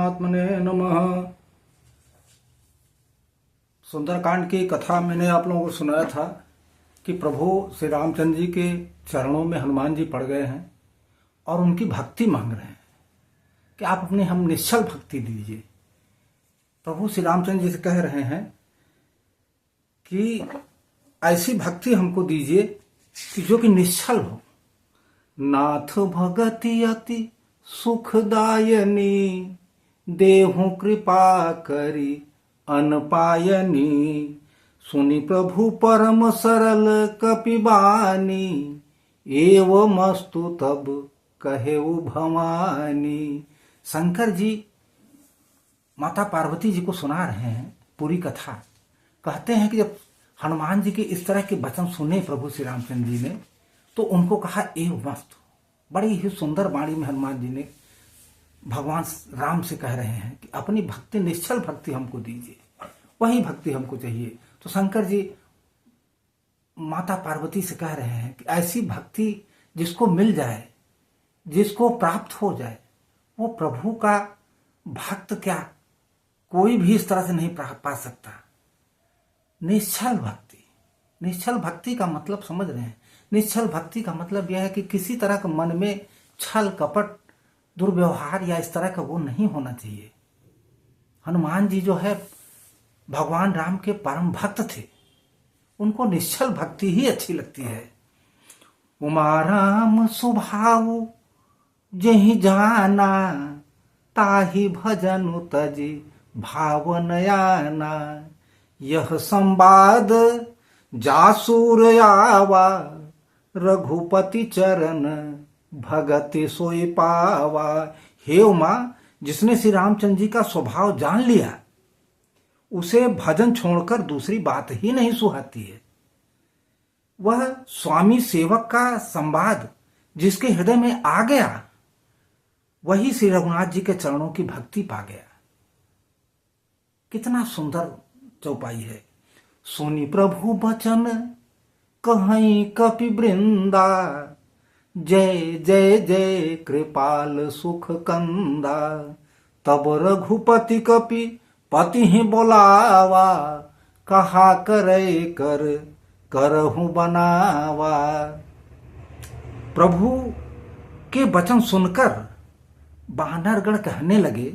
परमात्मने नमः। सुंदरकांड की कथा मैंने आप लोगों को सुनाया था कि प्रभु श्री रामचंद्र जी के चरणों में हनुमान जी पड़ गए हैं और उनकी भक्ति मांग रहे हैं कि आप अपनी हम निश्चल भक्ति दीजिए। प्रभु श्री रामचंद्र जी से कह रहे हैं कि ऐसी भक्ति हमको दीजिए कि जो कि निश्चल हो। नाथ भगति अति सुखदायनी, देहु कृपा करी अनपायनी। सुनि प्रभु परम सरल कपिबानी, एवमस्तु तब कहेउ भवानी। शंकर जी माता पार्वती जी को सुना रहे हैं पूरी कथा। कहते हैं कि जब हनुमान जी के इस तरह के वचन सुने प्रभु श्री रामचंद्र जी ने तो उनको कहा एवमस्तु। बड़ी ही सुंदर वाणी में हनुमान जी ने भगवान राम से कह रहे हैं कि अपनी भक्ति निश्चल भक्ति हमको दीजिए, वही भक्ति हमको चाहिए। तो शंकर जी माता पार्वती से कह रहे हैं कि ऐसी भक्ति जिसको मिल जाए, जिसको प्राप्त हो जाए, वो प्रभु का भक्त क्या कोई भी इस तरह से नहीं पा सकता। निश्चल भक्ति, निश्चल भक्ति का मतलब समझ रहे हैं। निश्चल भक्ति का मतलब यह है कि किसी तरह का मन में छल कपट दुर्व्यवहार या इस तरह का वो नहीं होना चाहिए। हनुमान जी जो है भगवान राम के परम भक्त थे, उनको निश्चल भक्ति ही अच्छी लगती है। उमा राम स्वभाव जहि जाना, ताहि भजनु तजि भावनयाना। यह संवाद जासूर आवा, रघुपति चरण भगति सोई पावा। हे उमा, जिसने श्री रामचंद्र जी का स्वभाव जान लिया उसे भजन छोड़कर दूसरी बात ही नहीं सुहाती है। वह स्वामी सेवक का संवाद जिसके हृदय में आ गया वही श्री रघुनाथ जी के चरणों की भक्ति पा गया। कितना सुंदर चौपाई है। सुनि प्रभु बचन कहीं कपि वृंदा, जय जय जय कृपाल सुख कंदा। तब रघुपति कपि पति ही बोलावा, कहा करे कर करहु बनावा। प्रभु के वचन सुनकर वानरगण कहने लगे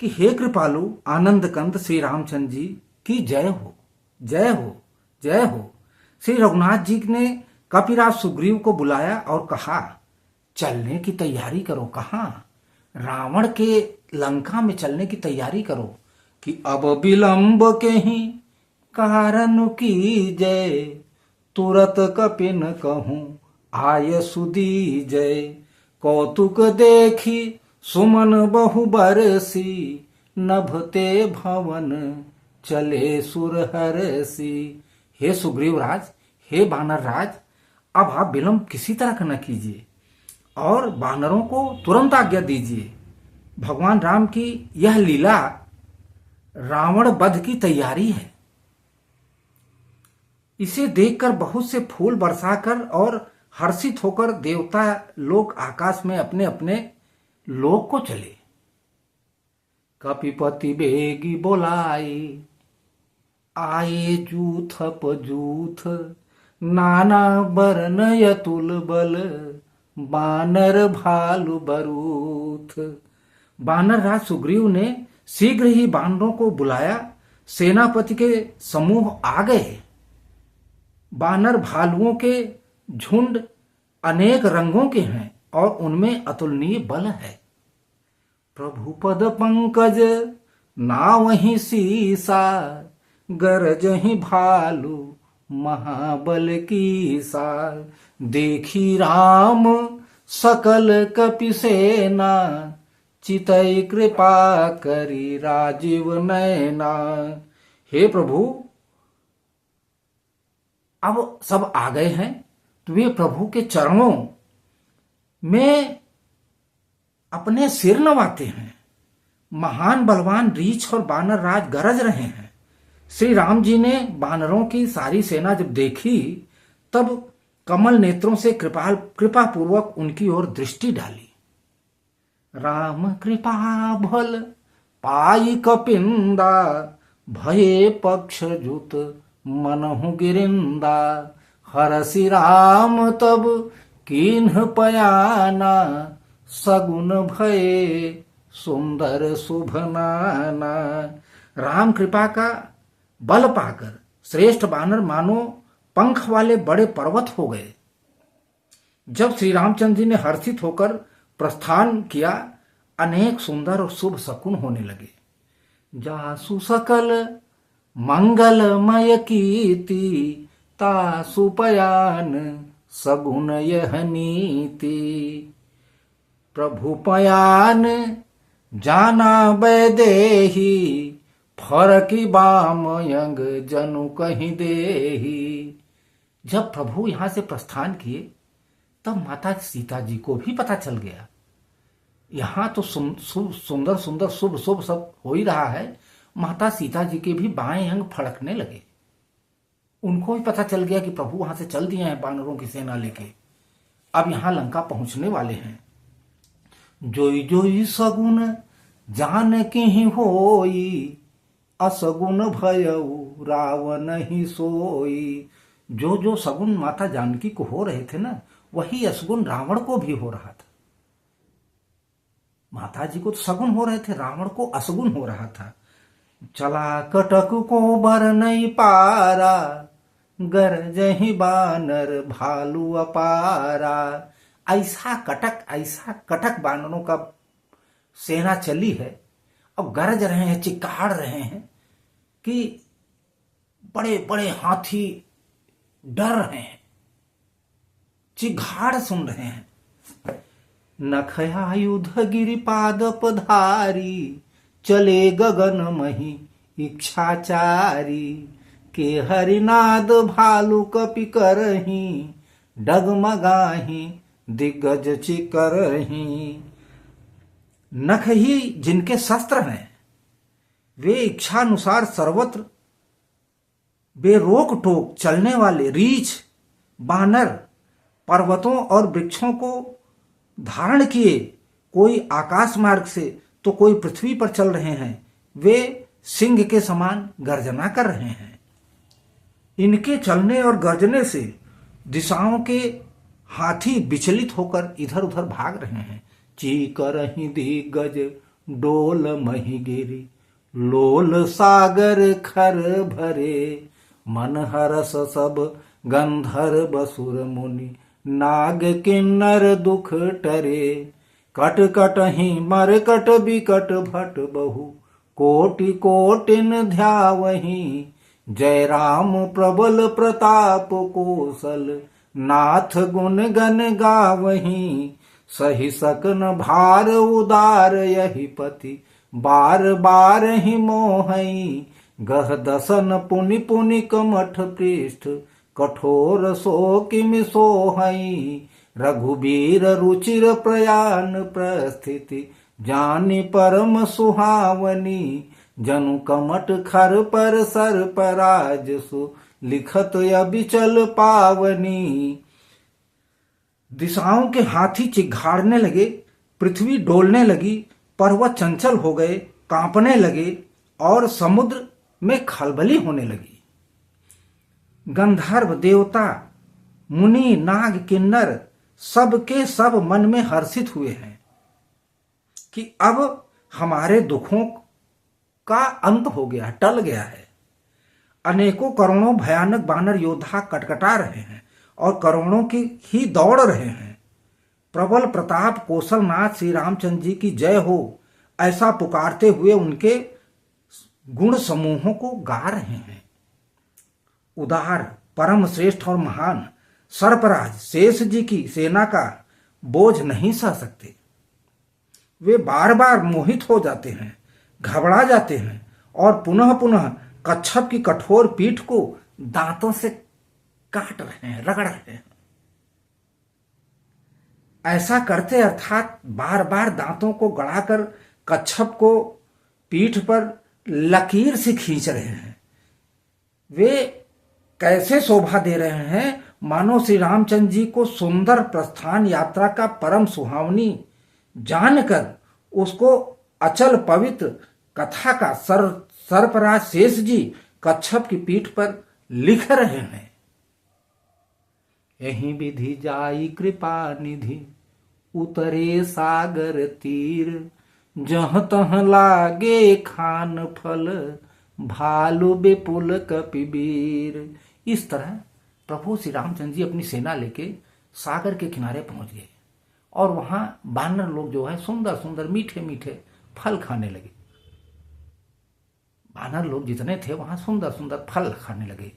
कि हे कृपालु आनंद कंद श्री रामचंद्र जी की जय हो, जय हो, जय हो। श्री रघुनाथ जी ने कपिराज सुग्रीव को बुलाया और कहा चलने की तैयारी करो। कहाँ? रावण के लंका में चलने की तैयारी करो कि अब विलंब के ही कारण की जय, तुरत कपिन कहूं आय सुदी जय। कौतुक देखी सुमन बहु बरसी, नभते भवन चले सुरहरसी। हे सुग्रीव राज, हे वानर राज, अब आप विलंब किसी तरह का न कीजिए और वानरों को तुरंत आज्ञा दीजिए। भगवान राम की यह लीला रावण वध की तैयारी है। इसे देखकर बहुत से फूल बरसाकर और हर्षित होकर देवता लोग आकाश में अपने अपने लोक को चले। कपिपति बेगी बोलाई, आए जूथप जूथ, नाना बरन यतुल बल, बानर भालु बरूथ। बानर राज सुग्रीव ने शीघ्र ही बानरों को बुलाया। सेनापति के समूह आ गए। बानर भालुओं के झुंड अनेक रंगों के हैं और उनमें अतुलनीय बल है। प्रभु पद पंकज नावहि सीसा, गरजहि भालु महाबल कीसा। देखी राम सकल कपि सेना, चितई कृपा करी राजीव नैना। हे प्रभु, अब सब आ गए हैं तो वे प्रभु के चरणों में अपने सिर नवाते हैं। महान बलवान रीछ और बानर राज गरज रहे हैं। श्री राम जी ने बानरों की सारी सेना जब देखी तब कमल नेत्रों से कृपा पूर्वक उनकी ओर दृष्टि डाली। राम कृपा भल पाई कपिंदा, भये पक्ष जुत मनहु गिरिंदा। हरसि राम तब कीन्ह पयाना, सगुन भये सुंदर शुभ नाना। राम कृपा का बल पाकर श्रेष्ठ वानर मानो पंख वाले बड़े पर्वत हो गए। जब श्री रामचंद्र जी ने हर्षित होकर प्रस्थान किया, अनेक सुंदर और शुभ शकुन होने लगे। जासु सकल मंगलमय कीर्ति, तासु पयान सगुन यह नीति। प्रभु पयान जाना वैदेही, फरकी बाम यंग जनु कहीं देही। जब प्रभु यहां से प्रस्थान किए तब माता सीता जी को भी पता चल गया। यहां तो सुंदर सुंदर शुभ शुभ सब हो ही रहा है। माता सीता जी के भी बाएं अंग फड़कने लगे। उनको भी पता चल गया कि प्रभु वहां से चल दिए हैं वानरों की सेना लेके, अब यहां लंका पहुंचने वाले हैं। जोई जोई सगुन जान की होई, असगुन भयउ रावण ही सोई। जो जो सगुन माता जानकी को हो रहे थे ना, वही असगुन रावण को भी हो रहा था। माता जी को तो सगुन हो रहे थे, रावण को असगुन हो रहा था। चला कटक को बर नहीं पारा, गरजहि बानर भालू अपारा। ऐसा कटक बानरों का सेना चली है, अब गरज रहे हैं, चिक्कार रहे हैं कि बड़े बड़े हाथी डर रहे हैं, चिघाड़ सुन रहे हैं। नखयायुध गिरिपाद पधारी, चले गगन मही इच्छाचारी। के हरिनाद भालू कपि करही, डगमगाही दिग्गज चिकरही। नख ही जिनके शस्त्र हैं, वे इच्छानुसार सर्वत्र बेरोक टोक चलने वाले रीछ बानर पर्वतों और वृक्षों को धारण किए, कोई आकाश मार्ग से तो कोई पृथ्वी पर चल रहे हैं। वे सिंह के समान गर्जना कर रहे हैं। इनके चलने और गर्जने से दिशाओं के हाथी विचलित होकर इधर उधर भाग रहे हैं। चीकरहि दिग्गज डोल मही गिरी, लोल सागर खर भरे। मन हरस सब गंधर्व सुर मुनि, नाग किन्नर दुख टरे। कट कटहि मरकट बिकट भट बहु, कोटि कोटिन ध्यावहि। जय राम प्रबल प्रताप कौशल, नाथ गुण गण गावहि। सही सकन भार उदार यही पति, बार बार ही मोहई। गह दसन पुनि पुनि कमठ पृष्ठ, कठोर सो किमि सोहई। रघुबीर रुचिर प्रयाण प्रस्थिति, जानि परम सुहावनी। जनु कमट खर पर सर पराज सु, लिखत अबिचल पावनी। दिशाओं के हाथी चिघाड़ने लगे, पृथ्वी डोलने लगी, पर्वत चंचल हो गए, कांपने लगे और समुद्र में खलबली होने लगी। गंधर्व देवता मुनि नाग किन्नर सबके सब मन में हर्षित हुए हैं कि अब हमारे दुखों का अंत हो गया, टल गया है। अनेकों करोड़ों भयानक बानर योद्धा कटकटा रहे हैं और करोड़ों की ही दौड़ रहे हैं। प्रबल प्रताप कौशलनाथ श्री रामचंद्र जी की जय हो, ऐसा पुकारते हुए उनके गुण समूहों को गा रहे हैं। उदार परम श्रेष्ठ और महान सर्पराज शेष जी की सेना का बोझ नहीं सह सकते। वे बार बार मोहित हो जाते हैं, घबरा जाते हैं और पुनः पुनः कच्छप की कठोर पीठ को दांतों से काट रहे हैं, रगड़ रहे हैं। ऐसा करते अर्थात बार बार दांतों को गड़ाकर कच्छप को पीठ पर लकीर से खींच रहे हैं। वे कैसे शोभा दे रहे हैं, मानो श्री रामचंद्र जी को सुंदर प्रस्थान यात्रा का परम सुहावनी जानकर उसको अचल पवित्र कथा का सर्पराज शेष जी कच्छप की पीठ पर लिख रहे हैं। यही विधि जाई कृपा निधि उतरे सागर तीर, जह तह लागे खान फल भालू बेपुल कपिबीर। इस तरह प्रभु श्री रामचंद्र जी अपनी सेना लेके सागर के किनारे पहुंच गए और वहां बानर लोग जो है सुंदर सुंदर मीठे मीठे फल खाने लगे। बानर लोग जितने थे वहां सुंदर सुंदर फल खाने लगे,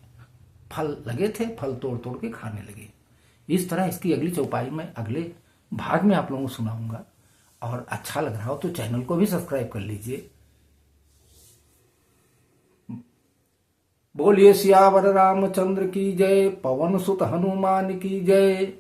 फल लगे थे, फल तोड़ तोड़ के खाने लगे। इस तरह इसकी अगली चौपाई में अगले भाग में आप लोगों को सुनाऊंगा। और अच्छा लग रहा हो तो चैनल को भी सब्सक्राइब कर लीजिए। बोलिए सियावर रामचंद्र की जय, पवन सुत हनुमान की जय।